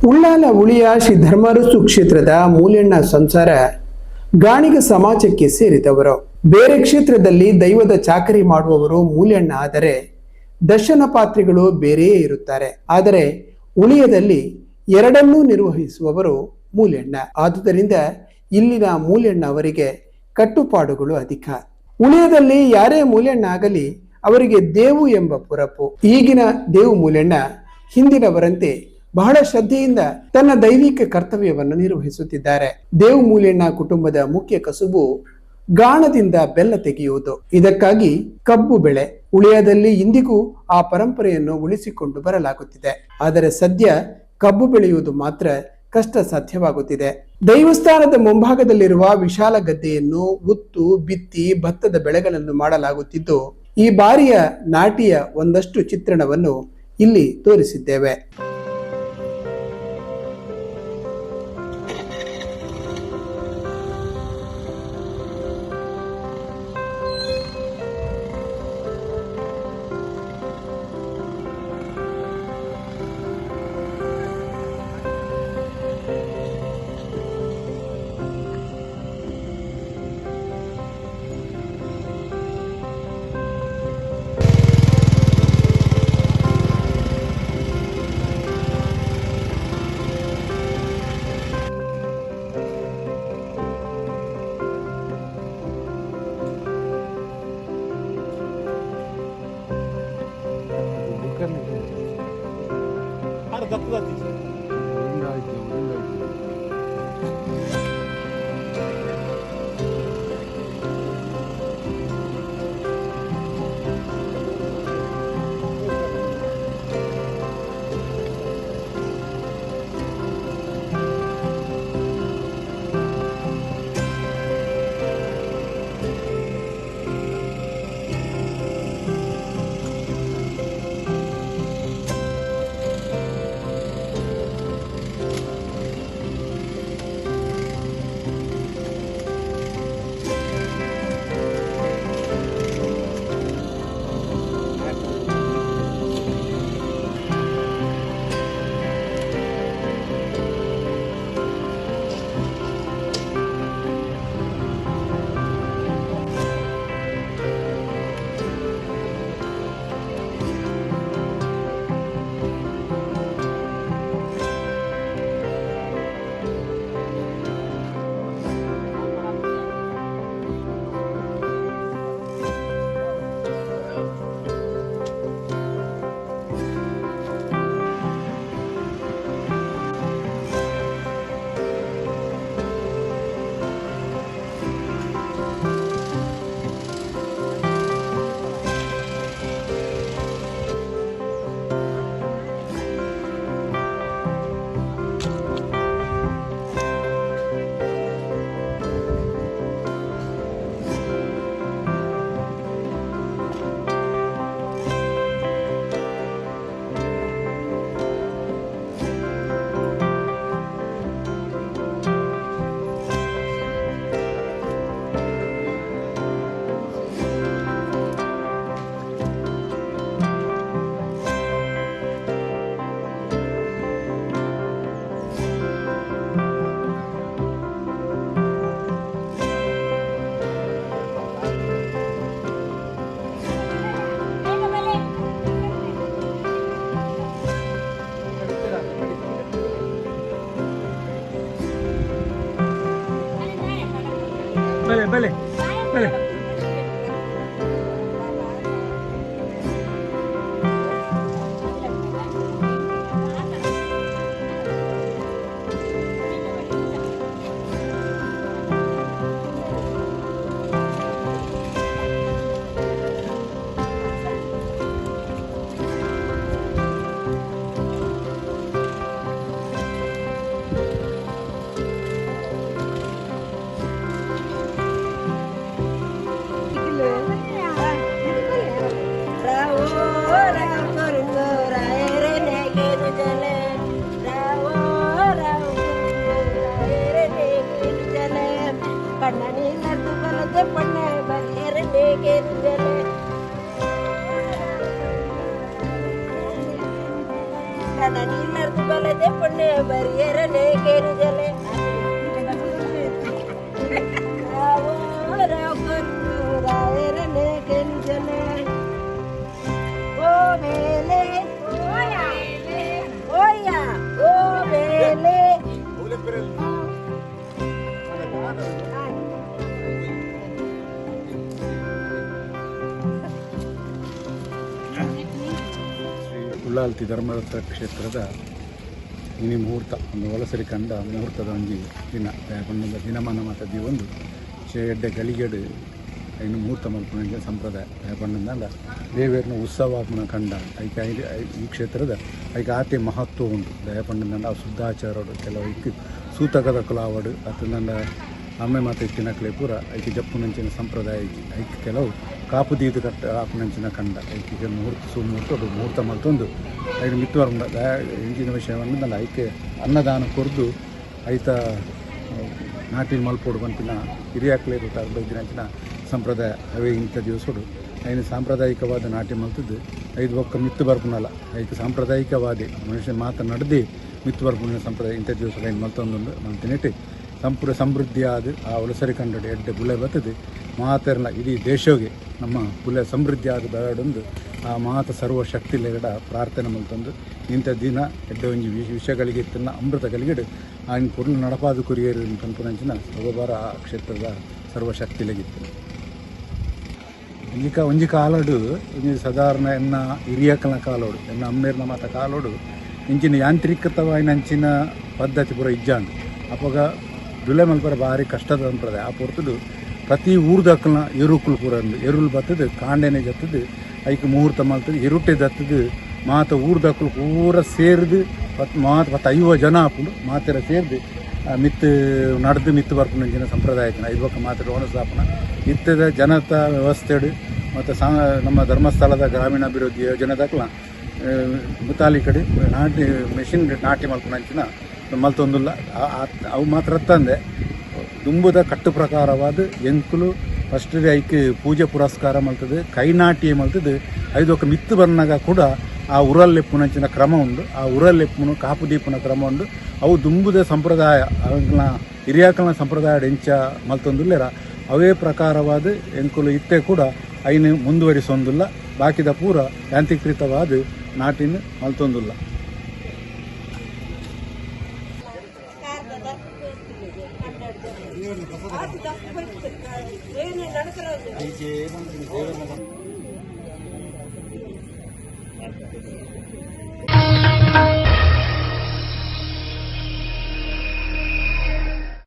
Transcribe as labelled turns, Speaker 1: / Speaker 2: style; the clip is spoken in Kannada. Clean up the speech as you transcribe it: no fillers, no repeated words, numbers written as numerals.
Speaker 1: ಉಳ್ಳಾಲ ಉಳಿಯ ಶ್ರೀ ಧರ್ಮರಸು ಕ್ಷೇತ್ರದ ಮೂಲೆಣ್ಣ ಸಂಸಾರ ಗಾಣಿಗ ಸಮಾಜಕ್ಕೆ ಸೇರಿದವರು. ಬೇರೆ ಕ್ಷೇತ್ರದಲ್ಲಿ ದೈವದ ಚಾಕರಿ ಮಾಡುವವರು ಮೂಲೆಣ್ಣ ಆದರೆ ದರ್ಶನ ಪಾತ್ರಿಗಳು ಬೇರೆಯೇ ಇರುತ್ತಾರೆ. ಆದರೆ ಉಳಿಯದಲ್ಲಿ ಎರಡನ್ನೂ ನಿರ್ವಹಿಸುವವರು ಮೂಲೆಣ್ಣ. ಆದುದರಿಂದ ಇಲ್ಲಿನ ಮೂಲೆಣ್ಣ ಅವರಿಗೆ ಕಟ್ಟುಪಾಡುಗಳು ಅಧಿಕ. ಉಳಿಯದಲ್ಲಿ ಯಾರೇ ಮೂಲೆಣ್ಣ ಆಗಲಿ ಅವರಿಗೆ ದೇವು ಎಂಬ ಪುರಪು. ಈಗಿನ ದೇವು ಮೂಲೆಣ್ಣ ಹಿಂದಿನವರಂತೆ ಬಹಳ ಶ್ರದ್ಧೆಯಿಂದ ತನ್ನ ದೈವಿಕ ಕರ್ತವ್ಯವನ್ನು ನಿರ್ವಹಿಸುತ್ತಿದ್ದಾರೆ. ದೇವು ಮೂಲೆಣ್ಣ ಕುಟುಂಬದ ಮುಖ್ಯ ಕಸುಬು ಗಾಣದಿಂದ ಬೆಲ್ಲ ತೆಗೆಯುವುದು. ಇದಕ್ಕಾಗಿ ಕಬ್ಬು ಬೆಳೆ. ಉಳಿಯದಲ್ಲಿ ಇಂದಿಗೂ ಆ ಪರಂಪರೆಯನ್ನು ಉಳಿಸಿಕೊಂಡು ಬರಲಾಗುತ್ತಿದೆ. ಆದರೆ ಸದ್ಯ ಕಬ್ಬು ಬೆಳೆಯುವುದು ಮಾತ್ರ ಕಷ್ಟ ಸಾಧ್ಯವಾಗುತ್ತಿದೆ. ದೈವಸ್ಥಾನದ ಮುಂಭಾಗದಲ್ಲಿರುವ ವಿಶಾಲ ಗದ್ದೆಯನ್ನು ಉತ್ತು, ಬಿತ್ತಿ ಭತ್ತದ ಬೆಳೆಗಳನ್ನು ಮಾಡಲಾಗುತ್ತಿದ್ದು, ಈ ಬಾರಿಯ ನಾಟಿಯ ಒಂದಷ್ಟು ಚಿತ್ರಣವನ್ನು ಇಲ್ಲಿ ತೋರಿಸಿದ್ದೇವೆ.
Speaker 2: Vale, vale.
Speaker 3: ಎರನೇ ಕೆರಿಜಲೆ ಎರನೇ ಕೆರಿಜಲೆ ಓ ಬೇಲೆ ಓಯ ಓ ಬೇಲೆ
Speaker 4: ಉಳ್ಳಾಲ್ತಿ ಧರ್ಮರಥ ಕ್ಷೇತ್ರದ ಇನಿ ಮುಹೂರ್ತ ಒಂದು ಒಳಸರಿ ಕಂಡ ಮುಹೂರ್ತದ ಒಂದು ದಿನ ಪಂಡದ ದಿನಮಾನ ಮಾತದ್ದು ಒಂದು ಎಡ್ಡೆ ಗಳಿಗೆಡು ಇನ್ನು ಮುಹೂರ್ತ ಮಲ್ಪನಿಗೆ ಸಂಪ್ರದಾಯ ಪಂಡದ ದೇವೇರಿನ ಉತ್ಸವ ಕಂಡ ಐಕೆ ಈ ಕ್ಷೇತ್ರದ ಐಕೆ ಆತೆ ಮಹತ್ವ ಉಂಟು ದಯಪಂಡದ ಆ ಶುದ್ಧಾಚಾರಡು ಕೆಲವು ಐಕ್ ಸೂತಕದ ಕುಲಾವಡು ಅತಂದ ಅಮ್ಮೆ ಮಾತು ಇತ್ತಿನಕ್ಲೆ ಪೂರ ಐಕೆ ಜಪ್ಪುನಂಚಿನ ಸಂಪ್ರದಾಯ ಐಕ್ ಕೆಲವು ಕಾಪುದೀದು ಕಟ್ಟ ಆಪುನಂಚಿನ ಕಂಡ ಐಕೆ ಮುಹೂರ್ತ ಮಲ್ತೊಂದು ಐದು ಮಿತ್ತುವರ್ಮ ಇಂಚಿನ ವಿಷಯವನ್ನು ನನ್ನ ಐಕೆ ಅನ್ನದಾನ ಕೊರ್ದು ಐತ ನಾಟಿನ ಮಲ್ಪೋಡು ಬಂತಿನ ಹಿರಿಯಾಕ್ಲೆ ದಿನಂಚಿನ ಸಂಪ್ರದಾಯ ಅವೇ ಇಂಥ ದಿವಸಡು ಐನು ಸಾಂಪ್ರದಾಯಿಕವಾದ ನಾಟಿ ಮಲ್ತದ್ದು ಐದು ಒಕ್ಕ ಮಿತ್ತು ಬರ್ಪುನಲ್ಲ ಐಕೆ ಸಾಂಪ್ರದಾಯಿಕವಾದಿ ಮನುಷ್ಯ ಮಾತನಾಡದೆ ಮಿತ್ತು ಬರ್ಪುನ ಸಂಪ್ರದಾಯ ಇಂಥ ದಿವಸ ಐನು ಮಲ್ತೊಂದು ಮಲ್ತಿನಿಟ್ಟು ಸಮೃದ್ಧಿಯಾದ ಆ ಒಲಸರಿ ಕಂಡಡು ಎಡ್ಡೆ ಬುಲೆ ಬರ್ತದೆ ಮಾತೆರಲ್ಲ ಇಡೀ ದೇಶಕ್ಕೆ ನಮ್ಮ ಬುಲೆ ಸಮೃದ್ಧಿಯಾದ ಬೆಳಡೊಂದು ಆ ಮಾತ ಸರ್ವಶಕ್ತಿಲೆಗಡ ಪ್ರಾರ್ಥನೆ ಮಲ್ತೊಂದು ಇಂಥ ದಿನ ಎಡ್ಡೆ ಒಂಜಿ ವಿಷಯಗಳಿಗೆ ತನ್ನ ಅಮೃತಗಳಿಗೆಡು ಆಯ್ನ ಪುರ್ಲು ನಡಪಾದ ಕುರಿಯರು ಕನ್ಪುನಂಚಿನ ಒಬ್ಬರ ಆ ಕ್ಷೇತ್ರದ ಸರ್ವಶಕ್ತಿಲೆಗಿತ್ತು ಈಗ ಒಂಜಿ ಕಾಲಡು ಇಂಜಿ ಸಾಧಾರಣ ಎನ್ನ ಹಿರಿಯಕಲ ಕಾಲೋಡು ಎನ್ನ ಅಮ್ಮೇರ್ನ ಮಾತ ಕಾಲೋಡು ಇಂಚಿನ ಯಾಂತ್ರಿಕತವಾಯಿನಂಚಿನ ಪದ್ಧತಿ ಪೂರ ಇಜ್ಜಾಂಡು ಅವಾಗ ದುಲೆ ಮಲ್ಪರ ಭಾರಿ ಕಷ್ಟದ ಸಂಪ್ರದಾಯ ಆ ಪೊರ್ತದು ಪ್ರತಿ ಊರ್ದಕ್ಕಲ್ನ ಎರುಕುಲು ಪೂರ ಎರುಳು ಬತ್ತದು ಕಾಂಡೆನೆ ಜತ್ತದು ಐಕ್ ಮುಹೂರ್ತ ಮಲ್ತದು ಎರುಟೆ ದತ್ತದು ಮಾತ ಊರ್ದಕ್ಕಲು ಪೂರ ಸೇರಿದು ಮಾತು 50 ಜನ ಹಾಕೊಂಡು ಮಾತೆರ ಸೇರಿದು ಮಿತ್ತು ನಡೆದು ಮಿತ್ತು ಬರ್ಪುನಂಚಿನ ಸಂಪ್ರದಾಯಕ್ಕೆ ಐವಕ್ಕ ಮಾತ್ರ ಒಣಸಾಪನ ಇತ್ತದ ಜನತಾ ವ್ಯವಸ್ಥೆಡು ಮತ್ತು ನಮ್ಮ ಧರ್ಮಸ್ಥಳದ ಗ್ರಾಮೀಣಾಭಿವೃದ್ಧಿ ಯೋಜನೆದಾಕಲ ಮುತಾಲಿ ಕಡೆ ನಾಟಿ ಮೆಷಿನ್ ನಾಟಿ ಮಲ್ಪುನಂಚಿನ ಮಲ್ತೊಂದುಲ್ಲ ಅವು ಮಾತ್ರ ತಂದೆ ದುಂಬುದ ಕಟ್ಟು ಪ್ರಕಾರವಾದ ಎಂಕುಲು ಫಸ್ಟ್ ಐಕೆ ಪೂಜೆ ಪುರಸ್ಕಾರ ಮಲ್ತದೆ ಕೈನಾಟಿ ಮಲ್ತದೆ ಐದೊಕ್ಕ ಮಿತ್ತು ಬಂದಾಗ ಕೂಡ ಆ ಉರಲ್ಲೆಪ್ಪುನಂಚಿನ ಕ್ರಮ ಉಂಡು ಆ ಉರಲ್ಲೆಪ್ಪುನು ಕಾಪುದೀಪುನ ಕ್ರಮ ಉಂಡು ಅವು ದುಂಬುದ ಸಂಪ್ರದಾಯ ಅವುಗಳ ಹಿರಿಯಾಕಲ್ನ ಸಂಪ್ರದಾಯ ಎಂಚ ಮಲ್ತೊಂದುಲ್ಲೆರ ಅವೇ ಪ್ರಕಾರವಾದ ಎಂಕುಲು ಇತ್ತೆ ಕೂಡ ಐನು ಮುಂದುವರಿಸೊಂದುಲ್ಲ ಬಾಕಿದ ಪೂರ ಯಾಂತ್ರೀಕೃತವಾದ ನಾಟಿನ ಮಲ್ತೊಂದುಲ್ಲ
Speaker 3: ಏನೇ ನಡಕರ